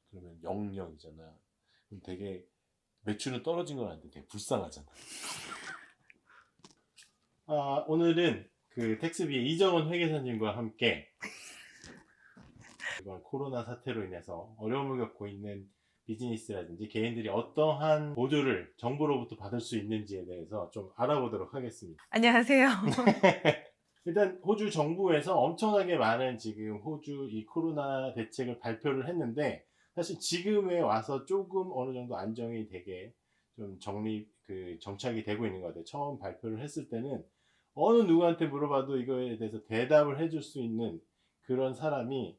그러면 0이잖아. 그럼 되게 매출은 떨어진 건 아닌데 되게 불쌍하잖아. 오늘은 그 텍스비의 이정원 회계사님과 함께 이번 코로나 사태로 인해서 어려움을 겪고 있는 비즈니스라든지 개인들이 어떠한 보조를 정부로부터 받을 수 있는지에 대해서 좀 알아보도록 하겠습니다. 안녕하세요. 일단 호주 정부에서 엄청나게 많은 지금 호주 이 코로나 대책을 발표를 했는데 사실 지금에 와서 조금 어느 정도 안정이 되게 좀 정착이 되고 있는 것 같아요. 처음 발표를 했을 때는 어느 누구한테 물어봐도 이거에 대해서 대답을 해줄 수 있는 그런 사람이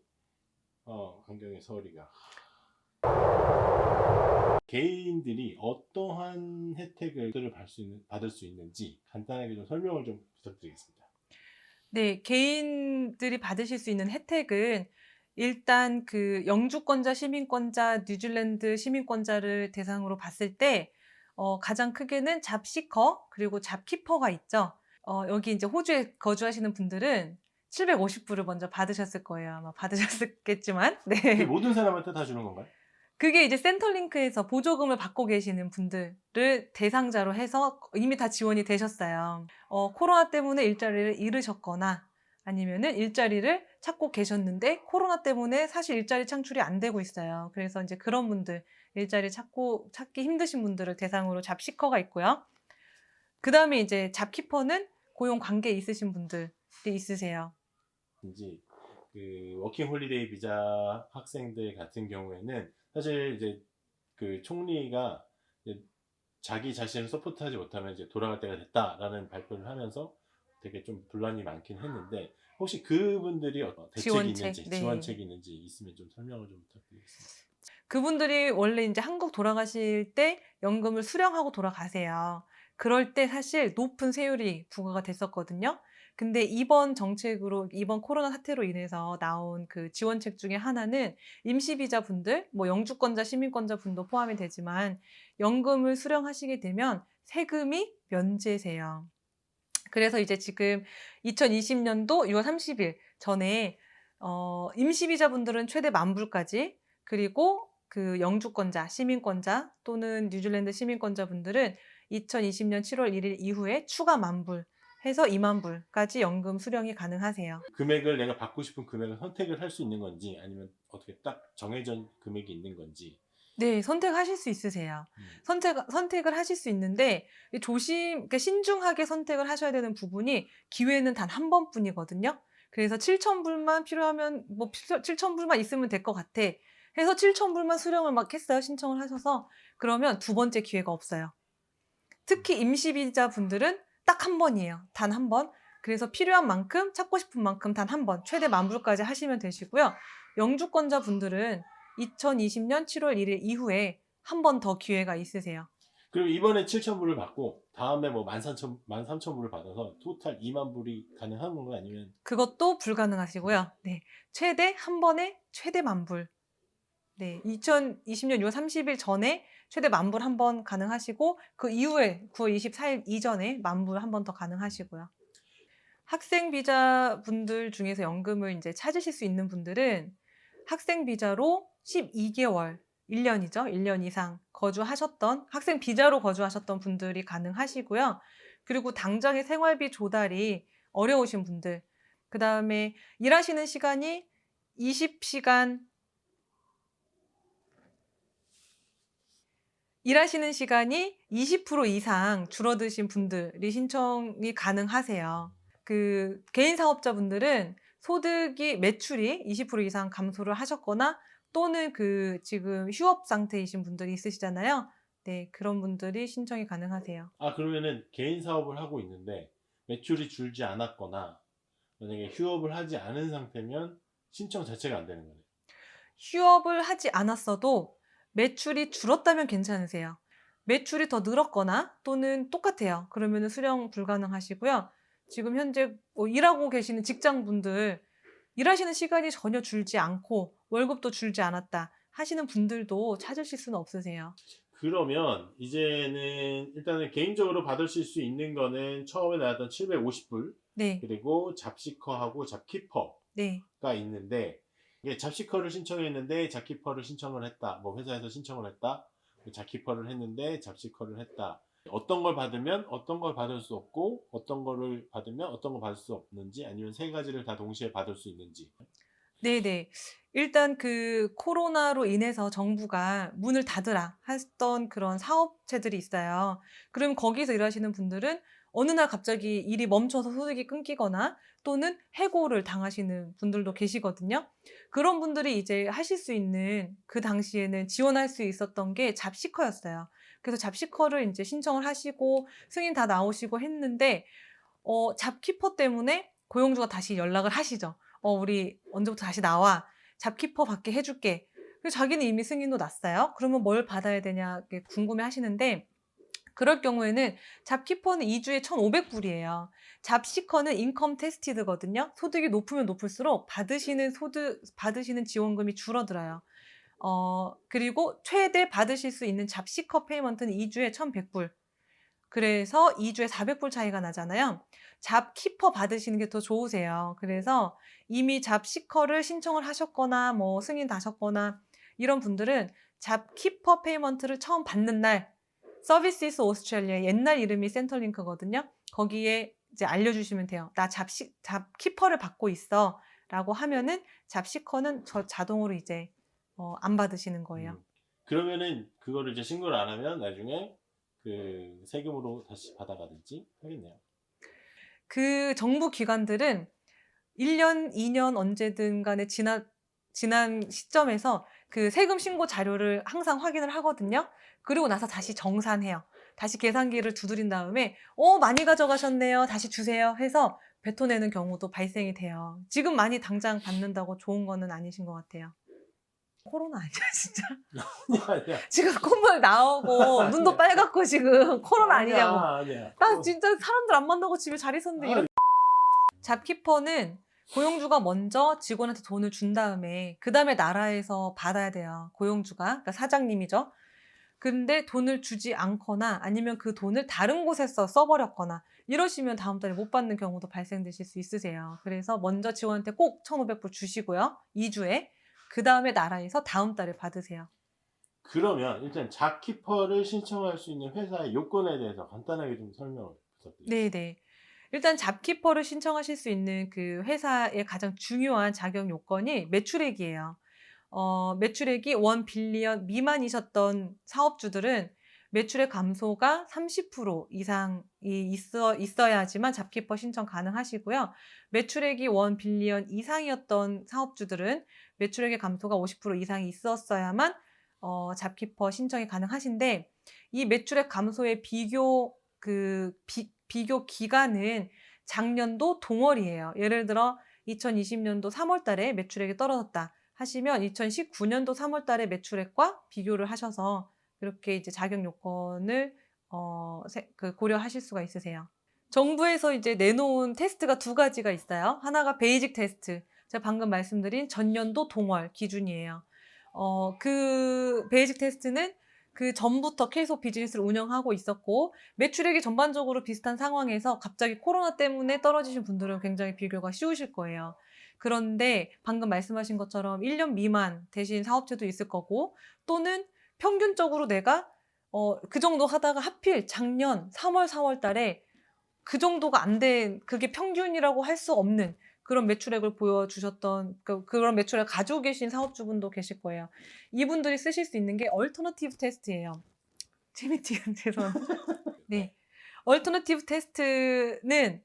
안경의 서울이가 개인들이 어떠한 혜택을 받을 수 있는지 간단하게 좀 설명을 좀 부탁드리겠습니다. 네, 개인들이 받으실 수 있는 혜택은 일단 그 영주권자, 시민권자, 뉴질랜드 시민권자를 대상으로 봤을 때 가장 크게는 잡시커 그리고 잡키퍼가 있죠. 여기 이제 호주에 거주하시는 분들은 750불을 먼저 받으셨을 거예요. 아마 받으셨겠지만. 그게 네. 모든 사람한테 다 주는 건가요? 그게 이제 센터링크에서 보조금을 받고 계시는 분들을 대상자로 해서 이미 다 지원이 되셨어요. 코로나 때문에 일자리를 잃으셨거나 아니면은 일자리를 찾고 계셨는데 코로나 때문에 사실 일자리 창출이 안 되고 있어요. 그래서 이제 그런 분들, 일자리 찾기 힘드신 분들을 대상으로 잡시커가 있고요. 그 다음에 이제 잡키퍼는 고용 관계 있으신 분들이 있으세요. 이제 그 워킹 홀리데이 비자 학생들 같은 경우에는 사실 이제 그 총리가 이제 자기 자신을 서포트하지 못하면 이제 돌아갈 때가 됐다라는 발표를 하면서 되게 좀 분란이 많긴 했는데 혹시 그분들이 어떤 대책이 지원책, 있는지 네. 지원책이 있는지 있으면 좀 설명을 좀 부탁드리겠습니다. 그분들이 원래 이제 한국 돌아가실 때 연금을 수령하고 돌아가세요. 그럴 때 사실 높은 세율이 부과가 됐었거든요. 근데 이번 정책으로, 이번 코로나 사태로 인해서 나온 그 지원책 중에 하나는 임시비자 분들, 뭐 영주권자, 시민권자 분도 포함이 되지만 연금을 수령하시게 되면 세금이 면제세요. 그래서 이제 지금 2020년도 6월 30일 전에 임시비자 분들은 최대 10,000불까지 그리고 그 영주권자, 시민권자 또는 뉴질랜드 시민권자 분들은 2020년 7월 1일 이후에 추가 10,000불 해서 20,000불까지 연금 수령이 가능하세요. 금액을 내가 받고 싶은 금액을 선택을 할 수 있는 건지 아니면 어떻게 딱 정해진 금액이 있는 건지. 네, 선택하실 수 있으세요. 음. 선택을 하실 수 있는데 그러니까 신중하게 선택을 하셔야 되는 부분이 기회는 단 한 번뿐이거든요. 그래서 7,000불만 필요하면 뭐 7,000불만 있으면 될 것 같아. 해서 7,000불만 수령을 막 했어요. 신청을 하셔서. 그러면 두 번째 기회가 없어요. 특히 임시비자 분들은 딱 한 번이에요. 단 한 번. 그래서 필요한 만큼, 찾고 싶은 만큼 단 한 번, 최대 10,000불까지 하시면 되시고요. 영주권자 분들은 2020년 7월 1일 이후에 한 번 더 기회가 있으세요. 그럼 이번에 7,000불을 받고 다음에 뭐 13,000불을 받아서 토탈 2만 불이 가능한 건가요? 아니면 그것도 불가능하시고요. 네. 최대 한 번에 최대 10,000불. 네. 2020년 6월 30일 전에 최대 10,000불 한 번 가능하시고 그 이후에 9월 24일 이전에 10,000불 한 번 더 가능하시고요. 학생 비자 분들 중에서 연금을 이제 찾으실 수 있는 분들은 학생 비자로 12개월, 1년이죠. 1년 이상 거주하셨던 학생 비자로 거주하셨던 분들이 가능하시고요. 그리고 당장의 생활비 조달이 어려우신 분들, 그다음에 일하시는 시간이 20시간 일하시는 시간이 20% 이상 줄어드신 분들이 신청이 가능하세요. 그 개인 사업자분들은 매출이 20% 이상 감소를 하셨거나 또는 그 지금 휴업 상태이신 분들이 있으시잖아요. 네, 그런 분들이 신청이 가능하세요. 그러면은 개인 사업을 하고 있는데 매출이 줄지 않았거나 만약에 휴업을 하지 않은 상태면 신청 자체가 안 되는 거네요. 휴업을 하지 않았어도 매출이 줄었다면 괜찮으세요. 매출이 더 늘었거나 또는 똑같아요. 그러면 수령 불가능하시고요. 지금 현재 일하고 계시는 직장분들, 일하시는 시간이 전혀 줄지 않고 월급도 줄지 않았다 하시는 분들도 찾으실 수는 없으세요. 그러면 이제는 일단은 개인적으로 받으실 수 있는 거는 처음에 나왔던 750불 네, 그리고 잡시커하고 잡키퍼가 네. 있는데 이게 잡시커를 신청했는데 잡키퍼를 신청을 했다. 뭐 회사에서 신청을 했다. 잡키퍼를 했는데 잡시커를 했다. 어떤 걸 받으면 어떤 걸 받을 수 없고 어떤 거를 받으면 어떤 걸 받을 수 없는지 아니면 세 가지를 다 동시에 받을 수 있는지. 네네. 일단 그 코로나로 인해서 정부가 "문을 닫으라." 했던 그런 사업체들이 있어요. 그럼 거기서 일하시는 분들은 어느 날 갑자기 일이 멈춰서 소득이 끊기거나 또는 해고를 당하시는 분들도 계시거든요. 그런 분들이 이제 하실 수 있는 그 당시에는 지원할 수 있었던 게 잡시커였어요. 그래서 잡시커를 인제 신청을 하시고 승인 다 나오시고 했는데 잡키퍼 때문에 고용주가 다시 연락을 하시죠. 우리 언제부터 다시 나와. 잡키퍼 받게 해 줄게." 그래서 자기는 이미 승인도 났어요. 그러면 뭘 받아야 되냐 이렇게 궁금해 하시는데 그럴 경우에는 잡키퍼는 2 주에 1,500 불이에요. 잡시커는 인컴 테스티드거든요. 소득이 높으면 높을수록 받으시는 지원금이 줄어들어요. 그리고 최대 받으실 수 있는 잡시커 페이먼트는 2 주에 1,100 불. 그래서 2 주에 400불 차이가 나잖아요. 잡키퍼 받으시는 게 더 좋으세요. 그래서 이미 잡시커를 신청을 하셨거나 뭐 승인 나셨거나 이런 분들은 잡키퍼 페이먼트를 처음 받는 날 서비스이스 오스트레일리아 옛날 이름이 센터링크거든요. 거기에 이제 알려주시면 돼요. "나 잡키퍼를 받고 있어."라고 하면은 잡시커는 자동으로 이제 안 받으시는 거예요. 그러면은 그거를 이제 신고를 안 하면 나중에 그 세금으로 다시 받아가든지 하겠네요. 그 정부 기관들은 1 년, 2년 언제든 간에 지난 시점에서 그 세금 신고 자료를 항상 확인을 하거든요. 그리고 나서 다시 정산해요. 다시 계산기를 두드린 다음에 많이 가져가셨네요. 다시 주세요." 해서 뱉어내는 경우도 발생이 돼요. 지금 많이 당장 받는다고 좋은 거는 아니신 것 같아요. 코로나 아니야 진짜? 아니야. 지금 콧물 나오고 눈도 아니야. 빨갛고 지금 코로나 아니야. 아니냐고. 아니야. 나 진짜 사람들 안 만나고 집에 잘 있었는데 아, 잡키퍼는 고용주가 먼저 직원한테 돈을 준 다음에 그다음에 나라에서 받아야 돼요, 고용주가. 그러니까 사장님이죠. 근데 돈을 주지 않거나 아니면 그 돈을 다른 곳에서 써 버렸거나 이러시면 다음 달에 못 받는 경우도 발생되실 수 있으세요. 그래서 먼저 직원한테 꼭 1,500불 주시고요, 2 주에. 그다음에 나라에서 다음 달에 받으세요. 그러면 일단 잡키퍼를 신청할 수 있는 회사의 요건에 대해서 간단하게 좀 설명을 부탁드리겠습니다. 네네. 일단 잡키퍼를 신청하실 수 있는 그 회사의 가장 중요한 자격 요건이 매출액이에요. 매출액이 1 빌리언 미만이셨던 사업주들은 매출액 감소가 30% 이상이 있어야지만 잡키퍼 신청 가능하시고요. 매출액이 1 빌리언 이상이었던 사업주들은 매출액의 감소가 50% 이상이 있었어야만 잡키퍼 신청이 가능하신데 이 매출액 감소의 비교 기간은 작년도 동월이에요. 예를 들어 2020년도 3월 달에 매출액이 떨어졌다 하시면 2019년도 3월 달에 매출액과 비교를 하셔서 그렇게 이제 자격 요건을 고려하실 수가 있으세요. 정부에서 이제 내놓은 테스트가 2 가지가 있어요. 하나가 베이직 테스트. 제가 방금 말씀드린 전년도 동월 기준이에요. 그 베이직 테스트는 그전부터 계속 비즈니스를 운영하고 있었고 매출액이 전반적으로 비슷한 상황에서 갑자기 코로나 때문에 떨어지신 분들은 굉장히 비교가 쉬우실 거예요. 그런데 방금 말씀하신 것처럼 1년 미만 되신 사업체도 있을 거고 또는 평균적으로 내가 그 정도 하다가 하필 작년 3 월, 4월 달에 그 정도가 안 된 그게 평균이라고 할 수 없는 그런 매출액을 보여주셨던 그런 매출액을 가지고 계신 사업주분도 계실 거예요. 이분들이 쓰실 수 있는 게 얼터너티브 테스트예요. 재미지근 죄송합니다. 네. 얼터너티브 테스트는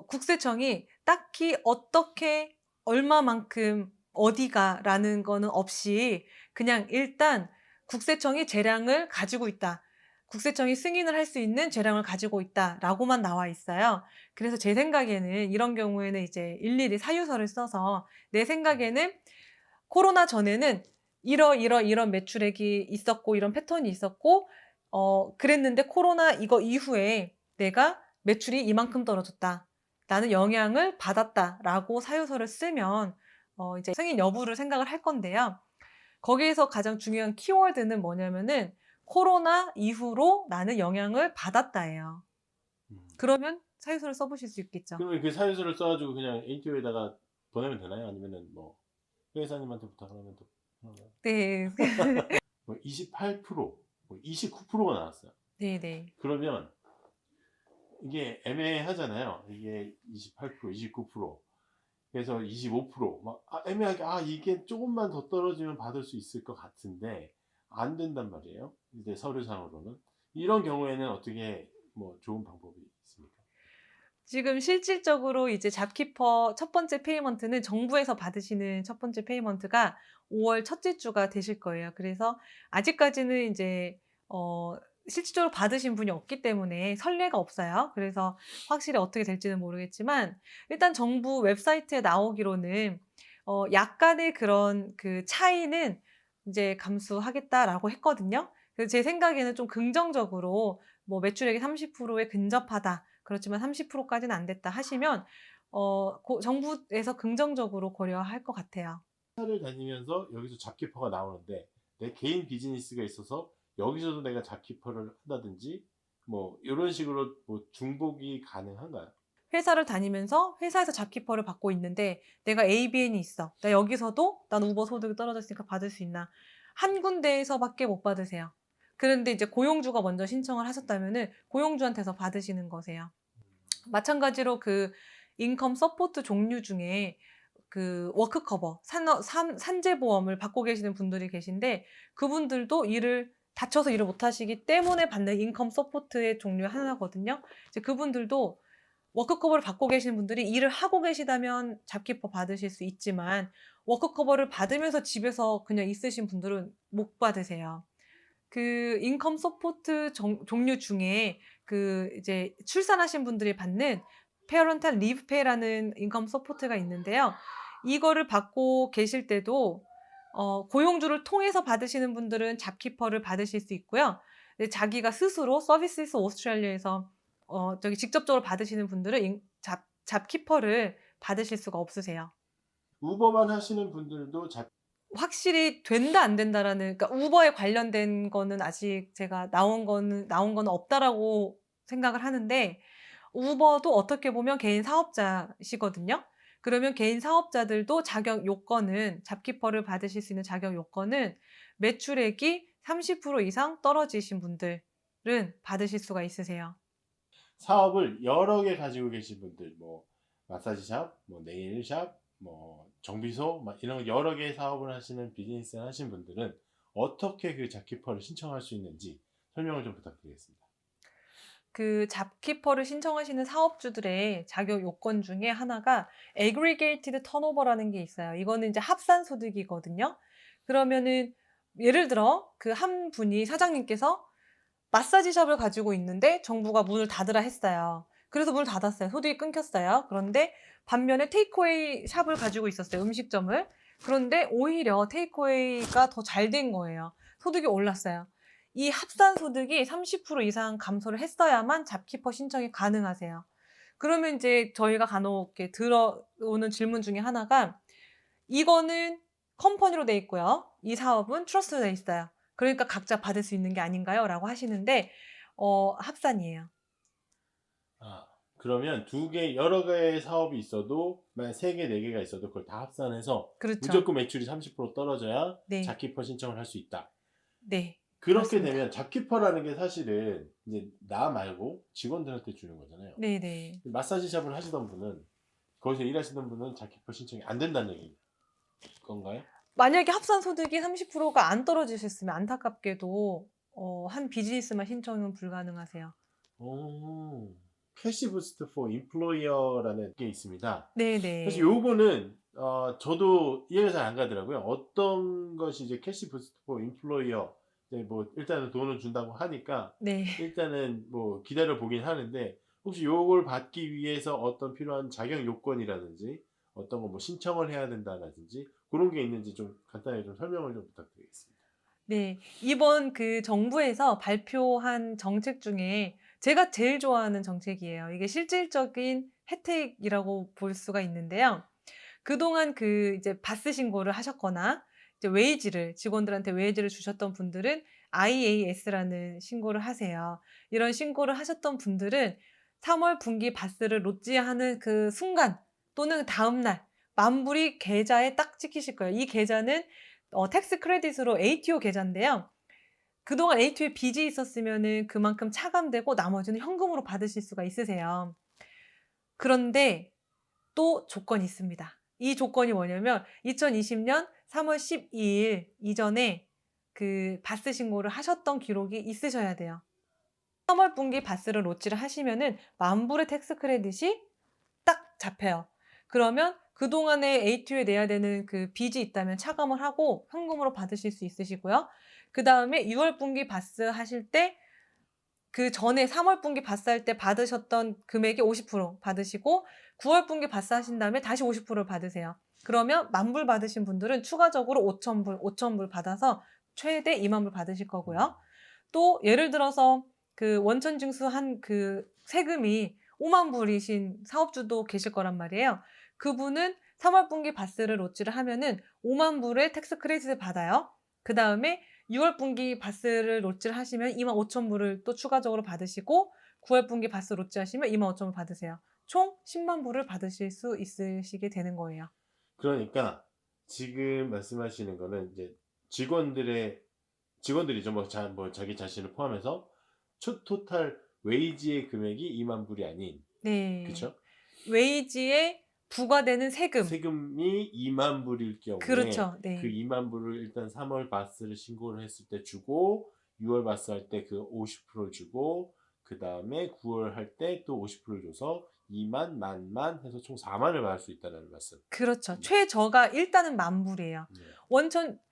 국세청이 딱히 어떻게 얼마만큼 어디가라는 거는 없이 그냥 일단 국세청이 재량을 가지고 있다. 국세청이 승인을 할 수 있는 재량을 가지고 있다라고만 나와 있어요. 그래서 제 생각에는 이런 경우에는 이제 일일이 사유서를 써서 내 생각에는 코로나 전에는 이런 매출액이 있었고 이런 패턴이 있었고 그랬는데 코로나 이거 이후에 내가 매출이 이만큼 떨어졌다. 나는 영향을 받았다라고 사유서를 쓰면 이제 승인 여부를 생각을 할 건데요. 거기에서 가장 중요한 키워드는 뭐냐면은 코로나 이후로 나는 영향을 받았다예요. 음. 그러면 사유서를 써 보실 수 있겠죠. 그러면 그 사유서를 써 가지고 그냥 ATO에다가 보내면 되나요? 아니면은 뭐 회사님한테 부탁을 하면 또 하나요? 네. 뭐 28%, 뭐 29%가 나왔어요. 네네. 그러면 이게 애매하잖아요. 이게 28%, 29%. 그래서 25%막 애매하게 이게 조금만 더 떨어지면 받을 수 있을 것 같은데 안 된단 말이에요. 이제 서류상으로는. 이런 경우에는 어떻게 뭐 좋은 방법이 있습니까? 지금 실질적으로 이제 잡키퍼 첫 번째 페이먼트는 정부에서 받으시는 첫 번째 페이먼트가 5월 첫째 주가 되실 거예요. 그래서 아직까지는 인제 어 실질적으로 받으신 분이 없기 때문에 선례가 없어요. 그래서 확실히 어떻게 될지는 모르겠지만 일단 정부 웹사이트에 나오기로는 약간의 그런 그 차이는 인제 "감수하겠다."라고 했거든요. 그래서 제 생각에는 좀 긍정적으로 뭐 "매출액이 30%에 근접하다. 그렇지만 30% 까지는 안 됐다." 하시면 정부에서 긍정적으로 고려할 것 같아요. 회사를 다니면서 여기서 잡키퍼가 나오는데 내 개인 비즈니스가 있어서 여기서도 내가 잡키퍼를 한다든지 뭐 이런 식으로 뭐 중복이 가능한가요? 회사를 다니면서 회사에서 잡키퍼를 받고 있는데 내가 ABN이 있어. 나 여기서도 난 우버 소득이 떨어졌으니까 받을 수 있나? 한 군데에서밖에 못 받으세요. 그런데 이제 고용주가 먼저 신청을 하셨다면은 고용주한테서 받으시는 거세요. 마찬가지로 그 인컴 서포트 종류 중에 그 워크 커버, 산재보험을 받고 계시는 분들이 계신데 그분들도 다쳐서 일을 못 하시기 때문에 받는 인컴 서포트의 종류의 하나거든요. 이제 그분들도 워크 커버를 받고 계시는 분들이 일을 하고 계시다면 잡키퍼 받으실 수 있지만 워크 커버를 받으면서 집에서 그냥 있으신 분들은 못 받으세요. 그 인컴 서포트 종류 중에 그 이제 출산하신 분들이 받는 페어런탈 리브 페이라는 인컴 서포트가 있는데요. 이거를 받고 계실 때도 고용주를 통해서 받으시는 분들은 잡키퍼를 받으실 수 있고요. 근데 자기가 스스로 서비스 오스트레일리아에서 저기 직접적으로 받으시는 분들은 잡키퍼를 받으실 수가 없으세요. 우버만 하시는 분들도 확실히 된다 안 된다라는, 그러니까 우버에 관련된 거는 아직 제가 나온 거는 없다라고 생각을 하는데 우버도 어떻게 보면 개인 사업자시거든요. 그러면 개인 사업자들도 자격 요건은 잡키퍼를 받으실 수 있는 자격 요건은 매출액이 30% 이상 떨어지신 분들은 받으실 수가 있으세요. 사업을 여러 개 가지고 계신 분들, 뭐 마사지샵, 뭐 네일샵, 뭐 정비소, 막 이런 여러 개의 사업을 하시는 비즈니스를 하신 분들은 어떻게 그 잡키퍼를 신청할 수 있는지 설명을 좀 부탁드리겠습니다. 그 잡키퍼를 신청하시는 사업주들의 자격 요건 중에 하나가 aggregated turnover라는 게 있어요. 이거는 이제 합산 소득이거든요. 그러면은 예를 들어 그 한 분이 사장님께서 마사지샵을 가지고 있는데 정부가 문을 닫으라 했어요. 그래서 문을 닫았어요. 소득이 끊겼어요. 그런데 반면에 테이크어웨이 샵을 가지고 있었어요, 음식점을. 그런데 오히려 테이크어웨이가 더 잘 된 거예요. 소득이 올랐어요. 이 합산 소득이 30% 이상 감소를 했어야만 잡키퍼 신청이 가능하세요. 그러면 이제 저희가 간혹 이렇게 들어오는 질문 중에 하나가 "이거는 컴퍼니로 돼 있고요. 이 사업은 트러스트로 돼 있어요. 그러니까 각자 받을 수 있는 게 아닌가요?"라고 하시는데 합산이에요. 아, 그러면 두 개, 여러 개의 사업이 있어도, 만약 세 개, 네 개가 있어도 그걸 다 합산해서 그렇죠. 무조건 매출이 30% 떨어져야 네. 잡키퍼 신청을 할 수 있다. 네. 그렇게 그렇습니다. 되면 잡키퍼라는 게 사실은 이제 나 말고 직원들한테 주는 거잖아요. 네네. 마사지샵을 하시던 분은, 거기서 일하시던 분은 잡키퍼 신청이 안 된다는 얘기 건가요? 만약에 합산 소득이 30%가 안 떨어지셨으면 안타깝게도 한 비즈니스만 신청은 불가능하세요. 오, 캐시 부스트 포 인플로이어라는 게 있습니다. 사실 네네. 요거는 저도 이해가 잘 안 가더라고요. 어떤 것이 이제 캐시 부스트 포 인플로이어, 이제 뭐 일단은 돈을 준다고 하니까 네. 일단은 뭐 기다려 보긴 하는데, 혹시 요걸 받기 위해서 어떤 필요한 자격 요건이라든지 어떤 거 뭐 신청을 해야 된다라든지 그런 게 있는지 좀 간단하게 좀 설명을 좀 부탁드리겠습니다. 네. 이번 그 정부에서 발표한 정책 중에 제가 제일 좋아하는 정책이에요. 이게 실질적인 혜택이라고 볼 수가 있는데요. 그동안 그 이제 바스 신고를 하셨거나 이제 직원들한테 웨이지를 주셨던 분들은 IAS라는 신고를 하세요. 이런 신고를 하셨던 분들은 3월 분기 바스를 로찌하는 그 순간 또는 다음 날 만불이 계좌에 딱 찍히실 거예요. 이 계좌는 텍스 크레딧으로 ATO 계좌인데요. 그동안 ATO에 빚이 있었으면은 그만큼 차감되고 나머지는 현금으로 받으실 수가 있으세요. 그런데 또 조건이 있습니다. 이 조건이 뭐냐면 2020년 3월 12일 이전에 그 바스 신고를 하셨던 기록이 있으셔야 돼요. 3월 분기 바스를 로치를 하시면은 만불의 텍스 크레딧이 딱 잡혀요. 그러면 그동안에 ATO에 내야 되는 그 빚이 있다면 차감을 하고 현금으로 받으실 수 있으시고요. 그다음에 6월 분기 바스 하실 때 그 전에 3월 분기 바스 할 때 받으셨던 금액의 50% 받으시고 9월 분기 바스 하신 다음에 다시 50%를 받으세요. 그러면 만불 받으신 분들은 추가적으로 5,000불 받아서 최대 2만 불 받으실 거고요. 또 예를 들어서 그 원천 징수한 그 세금이 5만 불이신 사업주도 계실 거란 말이에요. 그분은 3월 분기 바스를 로치를 하면은 5만 불의 텍스 크레딧을 받아요. 그 다음에 6월 분기 바스를 로치를 하시면 2만 5천 불을 또 추가적으로 받으시고 9월 분기 바스 로치 하시면 2만 5천 불 받으세요. 총 10만 불을 받으실 수 있으시게 되는 거예요. 그러니까 지금 말씀하시는 거는 이제 직원들이죠. 뭐 자기 자신을 포함해서 토탈 웨이지의 금액이 2만 불이 아닌, 네. 그쵸? 웨이지에 부과되는 세금. 세금이 2만 불일 경우에 그렇죠. 그 네. 2만 불을 일단 3월 바스를 신고를 했을 때 주고 6월 바스 할 때 그 50%를 주고 그 다음에 9월 할 때 또 50%를 줘서 2만, 만 해서 총 4만을 받을 수 있다는 말씀. 그렇죠. 최저가 일단은 만불이에요. 네.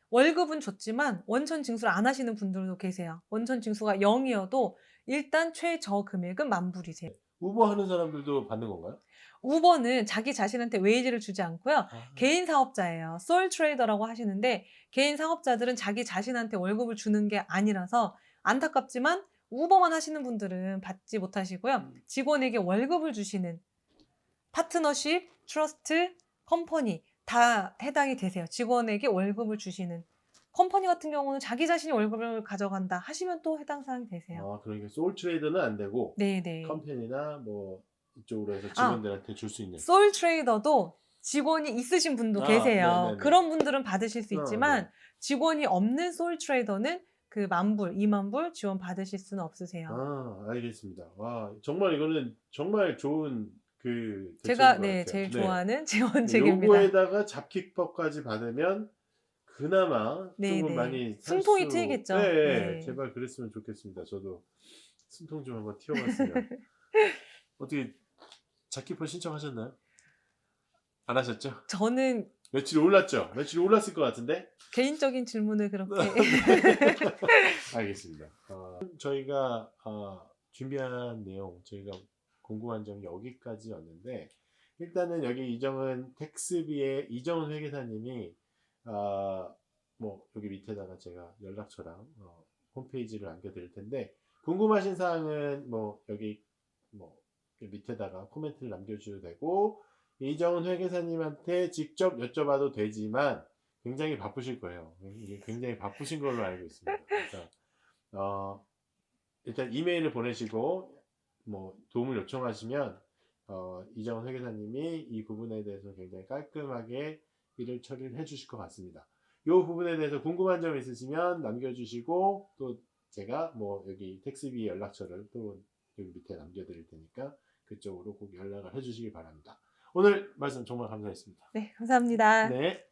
월급은 줬지만 원천 징수를 안 하시는 분들도 계세요. 원천 징수가 0이어도 일단 최저 금액은 만불이세요. 우버 하는 사람들도 받는 건가요? 우버는 자기 자신한테 웨이지를 주지 않고요. 아, 개인 사업자예요. 솔 트레이더라고 하시는데 개인 사업자들은 자기 자신한테 월급을 주는 게 아니라서 안타깝지만 우버만 하시는 분들은 받지 못하시고요. 직원에게 월급을 주시는 파트너십, 트러스트, 컴퍼니 다 해당이 되세요. 직원에게 월급을 주시는 컴퍼니 같은 경우는 자기 자신이 월급을 가져간다 하시면 또 해당 사항이 되세요. 아, 그러니까 소울 트레이더는 안 되고 네네. 컴퍼니나 뭐 이쪽으로 해서 아, 직원들한테 줄 수 있는. 솔 트레이더도 직원이 있으신 분도 아, 계세요. 네네네. 그런 분들은 받으실 수 있지만 네. 직원이 없는 솔 트레이더는 그 만불, 2만 불 지원 받으실 수는 없으세요. 아, 알겠습니다. 와, 정말 이거는 정말 좋은 그 대책인 제가 것 네, 같아요. 제일 네. 좋아하는 지원책입니다. 요거에다가 잡킥법까지 받으면 그나마 네, 조금 네. 많이 숨통이 트이겠죠. 네, 네. 제발 그랬으면 좋겠습니다. 저도 숨통 좀 한번 튀어봤으면. 어떻게 잡킥법 신청하셨나요? 안 하셨죠? 저는 며칠 올랐죠? 며칠 올랐을 것 같은데? 개인적인 질문을 그렇게 알겠습니다. 저희가 준비한 내용, 저희가 궁금한 점이 여기까지였는데, 일단은 여기 텍스비의 이정은 회계사님이 뭐 여기 밑에다가 제가 연락처랑 홈페이지를 남겨드릴 텐데, 궁금하신 사항은 뭐 여기 뭐 밑에다가 코멘트를 남겨주셔도 되고, 이정은 회계사님한테 직접 여쭤봐도 되지만 굉장히 바쁘실 거예요. 이게 굉장히 바쁘신 걸로 알고 있습니다. 그래서 일단 이메일을 보내시고 뭐 도움을 요청하시면 이정은 회계사님이 이 부분에 대해서 굉장히 깔끔하게 일을 처리를 해주실 것 같습니다. 이 부분에 대해서 궁금한 점 있으시면 남겨주시고 또 제가 뭐 여기 텍스비 연락처를 또 여기 밑에 남겨드릴 테니까 그쪽으로 꼭 연락을 해주시기 바랍니다. 오늘 말씀 정말 감사했습니다. 네, 감사합니다. 네.